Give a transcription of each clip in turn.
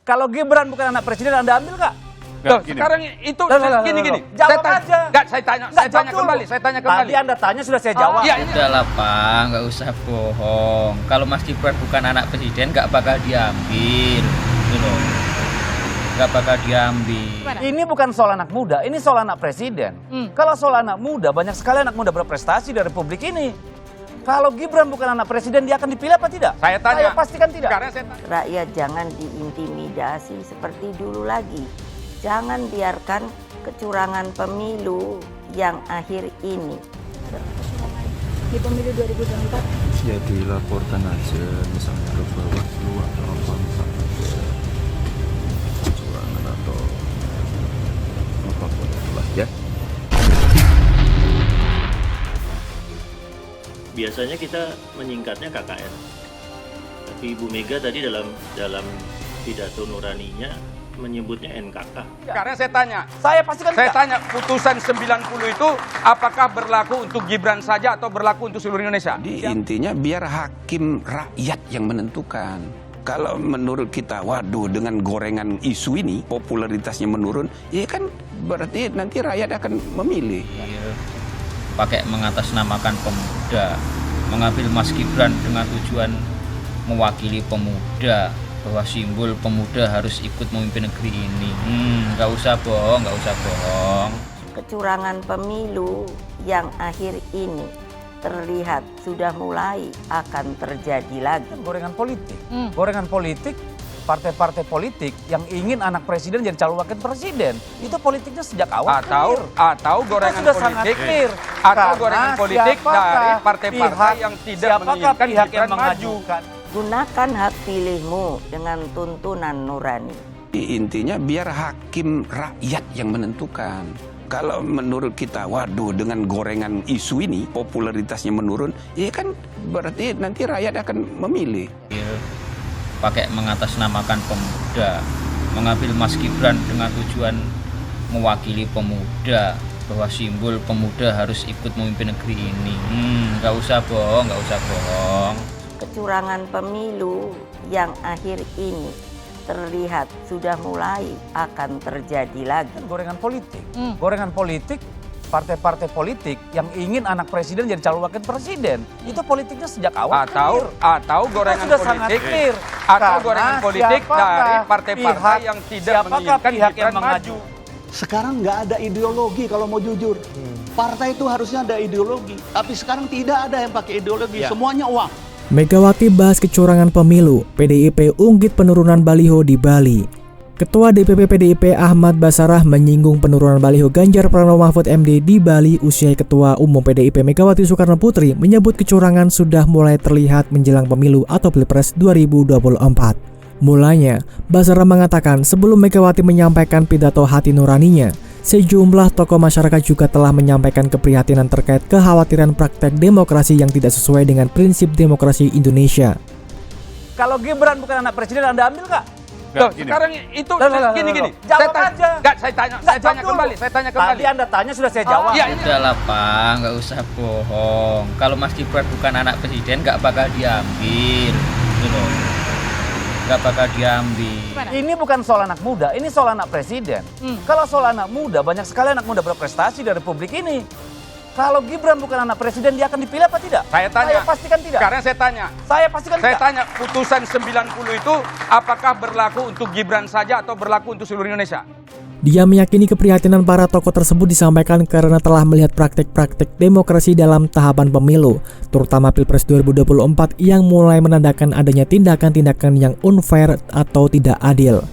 Kalau Gibran bukan anak presiden, Anda ambil nggak? Loh, sekarang itu gini. Jawab aja. Enggak, saya tanya kembali. Tadi Anda tanya sudah saya jawab. Iya, ini. Udahlah Pak, nggak usah bohong. Kalau Mas Gibran bukan anak presiden, nggak bakal diambil, gitu loh. Nggak bakal diambil. Ini bukan soal anak muda, ini soal anak presiden. Kalau soal anak muda, banyak sekali anak muda berprestasi di Republik ini. Kalau Gibran bukan anak presiden, dia akan dipilih apa tidak? Saya tanya. Saya pastikan tidak. Sekarang saya tanya. Rakyat jangan diintimidasi seperti dulu lagi. Jangan biarkan kecurangan pemilu yang akhir ini. Di pemilu 2024? Ya dilaporkan aja misalnya ke Bawaslu atau apa misalnya kecurangan atau apapun itulah ya. Biasanya kita menyingkatnya KKN. Tapi Ibu Mega tadi dalam pidato nuraninya menyebutnya NKK. Sekarang saya tanya. Saya pastikan Saya tidak. tanya, putusan 90 itu apakah berlaku untuk Gibran saja atau berlaku untuk seluruh Indonesia? Jadi intinya biar hakim rakyat yang menentukan. Kalau menurut kita, waduh dengan gorengan isu ini popularitasnya menurun, ya kan berarti nanti rakyat akan memilih. Pakai mengatasnamakan pemuda, mengambil Mas Gibran dengan tujuan mewakili pemuda, bahwa simbol pemuda harus ikut memimpin negeri ini. Nggak usah bohong. Kecurangan pemilu yang akhir ini terlihat sudah mulai akan terjadi lagi. Gorengan politik. Gorengan politik, partai-partai politik yang ingin anak presiden jadi calon wakil presiden. Itu politiknya sejak awal Atau gorengan sudah sangat politik clear. atau Karena gorengan politik siapakah dari partai-partai yang tidak menginginkan pihak yang Gibran maju. mengajukan. Gunakan hak pilihmu dengan tuntunan nurani. Intinya biar hakim rakyat yang menentukan. Kalau menurut kita, waduh dengan gorengan isu ini popularitasnya menurun, ya kan berarti nanti rakyat akan memilih. Pakai mengatasnamakan pemuda, mengambil Mas Gibran dengan tujuan mewakili pemuda, bahwa simbol pemuda harus ikut memimpin negeri ini. Nggak usah bohong. Kecurangan pemilu yang akhir ini terlihat sudah mulai akan terjadi lagi. Gorengan politik. Gorengan politik, partai-partai politik yang ingin anak presiden jadi calon wakil presiden. Itu politiknya sejak awal. Atau gorengan sudah sangat politik clear. atau Karena gorengan politik siapakah dari partai-partai yang tidak menginginkan pihak yang Gibran maju. Sekarang nggak ada ideologi kalau mau jujur. Partai itu harusnya ada ideologi, tapi sekarang tidak ada yang pakai ideologi, semuanya uang. Megawati bahas kecurangan pemilu, PDIP unggit penurunan baliho di Bali. Ketua DPP PDIP Ahmad Basarah menyinggung penurunan baliho Ganjar Pranowo Mahfud MD di Bali usai Ketua Umum PDIP Megawati Soekarno Putri menyebut kecurangan sudah mulai terlihat menjelang pemilu atau Pilpres 2024. Mulanya, Basarah mengatakan sebelum Megawati menyampaikan pidato hati nuraninya, sejumlah tokoh masyarakat juga telah menyampaikan keprihatinan terkait kekhawatiran praktek demokrasi yang tidak sesuai dengan prinsip demokrasi Indonesia. Kalau Gibran bukan anak presiden, Anda ambil nggak? Loh, sekarang itu gini. Jawab aja. Enggak, saya tanya kembali. Tadi Anda tanya sudah saya jawab. Iya, ini. Udahlah Pak, nggak usah bohong. Kalau Mas Gibran bukan anak presiden, nggak bakal diambil, gitu loh. Nggak bakal diambil. Ini bukan soal anak muda, ini soal anak presiden. Kalau soal anak muda, banyak sekali anak muda berprestasi di Republik ini. Kalau Gibran bukan anak presiden, dia akan dipilih apa tidak? Saya tanya. Saya pastikan tidak. Sekarang saya tanya. Saya pastikan Saya tidak. tanya, putusan 90 itu apakah berlaku untuk Gibran saja atau berlaku untuk seluruh Indonesia? Dia meyakini keprihatinan para tokoh tersebut disampaikan karena telah melihat praktik-praktik demokrasi dalam tahapan pemilu, terutama Pilpres 2024 yang mulai menandakan adanya tindakan-tindakan yang unfair atau tidak adil.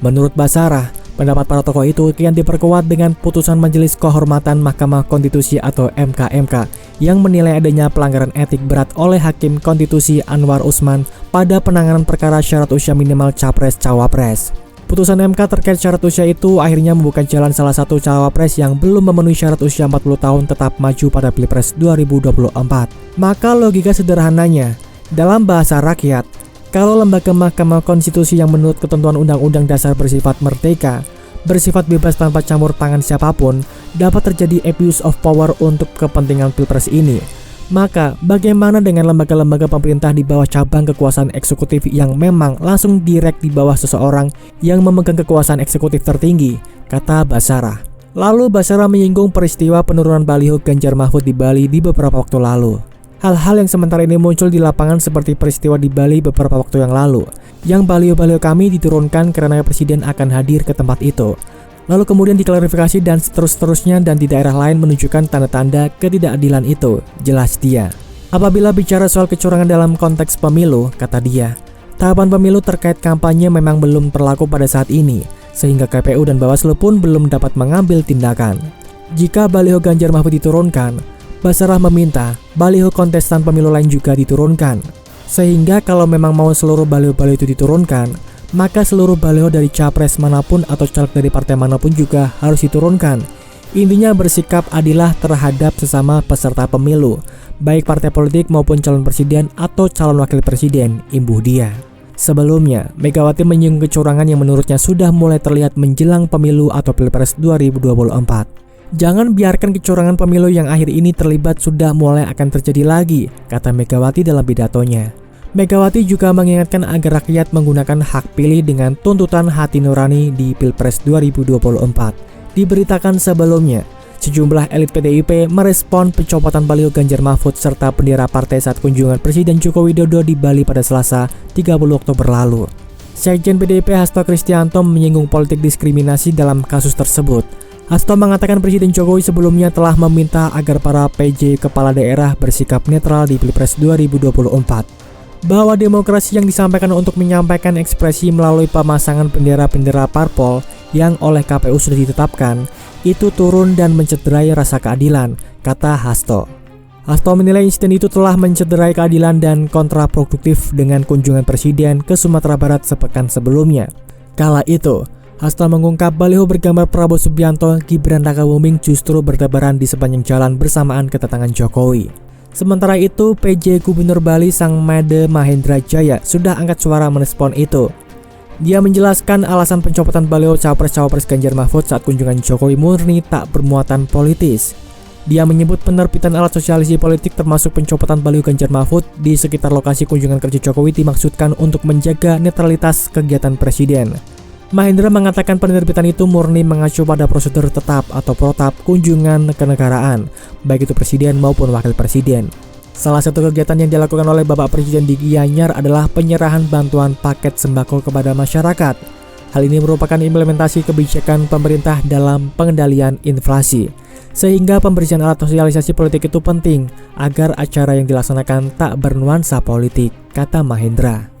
Menurut Basarah, pendapat para tokoh itu kian diperkuat dengan putusan Majelis Kehormatan Mahkamah Konstitusi atau MKMK yang menilai adanya pelanggaran etik berat oleh Hakim Konstitusi Anwar Usman pada penanganan perkara syarat usia minimal Capres-Cawapres. Putusan MK terkait syarat usia itu akhirnya membuka jalan salah satu cawapres yang belum memenuhi syarat usia 40 tahun tetap maju pada Pilpres 2024. Maka logika sederhananya, dalam bahasa rakyat, kalau lembaga Mahkamah Konstitusi yang menurut ketentuan Undang-Undang Dasar bersifat merdeka, bersifat bebas tanpa campur tangan siapapun, dapat terjadi abuse of power untuk kepentingan Pilpres ini, Maka, bagaimana dengan lembaga-lembaga pemerintah di bawah cabang kekuasaan eksekutif yang memang langsung direct di bawah seseorang yang memegang kekuasaan eksekutif tertinggi, kata Basarah. Lalu Basarah menyinggung peristiwa penurunan baliho Ganjar Mahfud di Bali di beberapa waktu lalu. Hal-hal yang sementara ini muncul di lapangan seperti peristiwa di Bali beberapa waktu yang lalu, yang baliho-baliho kami diturunkan karena Presiden akan hadir ke tempat itu. Lalu kemudian diklarifikasi dan seterusnya dan di daerah lain menunjukkan tanda-tanda ketidakadilan itu, jelas dia. Apabila bicara soal kecurangan dalam konteks pemilu, kata dia, tahapan pemilu terkait kampanye memang belum berlaku pada saat ini, sehingga KPU dan Bawaslu pun belum dapat mengambil tindakan. Jika baliho Ganjar Mahfud diturunkan, Basarah meminta baliho kontestan pemilu lain juga diturunkan. Sehingga kalau memang mau seluruh baliho-baliho itu diturunkan, maka seluruh baliho dari capres manapun atau caleg dari partai manapun juga harus diturunkan. Intinya bersikap adilah terhadap sesama peserta pemilu, baik partai politik maupun calon presiden atau calon wakil presiden, imbuh dia. Sebelumnya, Megawati menyinggung kecurangan yang menurutnya sudah mulai terlihat menjelang pemilu atau Pilpres 2024. Jangan biarkan kecurangan pemilu yang akhir ini terlibat sudah mulai akan terjadi lagi, kata Megawati dalam pidatonya. Megawati juga mengingatkan agar rakyat menggunakan hak pilih dengan tuntutan hati nurani di Pilpres 2024. Diberitakan sebelumnya, sejumlah elit PDIP merespon pencopotan baliho Ganjar Mahfud serta bendera partai saat kunjungan Presiden Joko Widodo di Bali pada Selasa 30 Oktober lalu. Sekjen PDIP Hasto Kristianto menyinggung politik diskriminasi dalam kasus tersebut. Hasto mengatakan Presiden Jokowi sebelumnya telah meminta agar para PJ kepala daerah bersikap netral di Pilpres 2024. Bahwa demokrasi yang disampaikan untuk menyampaikan ekspresi melalui pemasangan bendera-bendera parpol yang oleh KPU sudah ditetapkan, itu turun dan mencederai rasa keadilan, kata Hasto. Hasto menilai insiden itu telah mencederai keadilan dan kontraproduktif dengan kunjungan Presiden ke Sumatera Barat sepekan sebelumnya. Kala itu, Hasto mengungkap baliho bergambar Prabowo Subianto, Gibran Rakabuming justru bertebaran di sepanjang jalan bersamaan kedatangan Jokowi. Sementara itu, PJ Gubernur Bali Sang Made Mahendra Jaya sudah angkat suara merespon itu. Dia menjelaskan alasan pencopotan baliho Cawapres-Cawapres Ganjar Mahfud saat kunjungan Jokowi murni tak bermuatan politis. Dia menyebut penerbitan alat sosialisasi politik termasuk pencopotan baliho Ganjar Mahfud di sekitar lokasi kunjungan kerja Jokowi dimaksudkan untuk menjaga netralitas kegiatan Presiden. Mahendra mengatakan penerbitan itu murni mengacu pada prosedur tetap atau protap kunjungan kenegaraan, baik itu presiden maupun wakil presiden. Salah satu kegiatan yang dilakukan oleh Bapak Presiden di Gianyar adalah penyerahan bantuan paket sembako kepada masyarakat. Hal ini merupakan implementasi kebijakan pemerintah dalam pengendalian inflasi. Sehingga pemberian alat sosialisasi politik itu penting agar acara yang dilaksanakan tak bernuansa politik, kata Mahendra.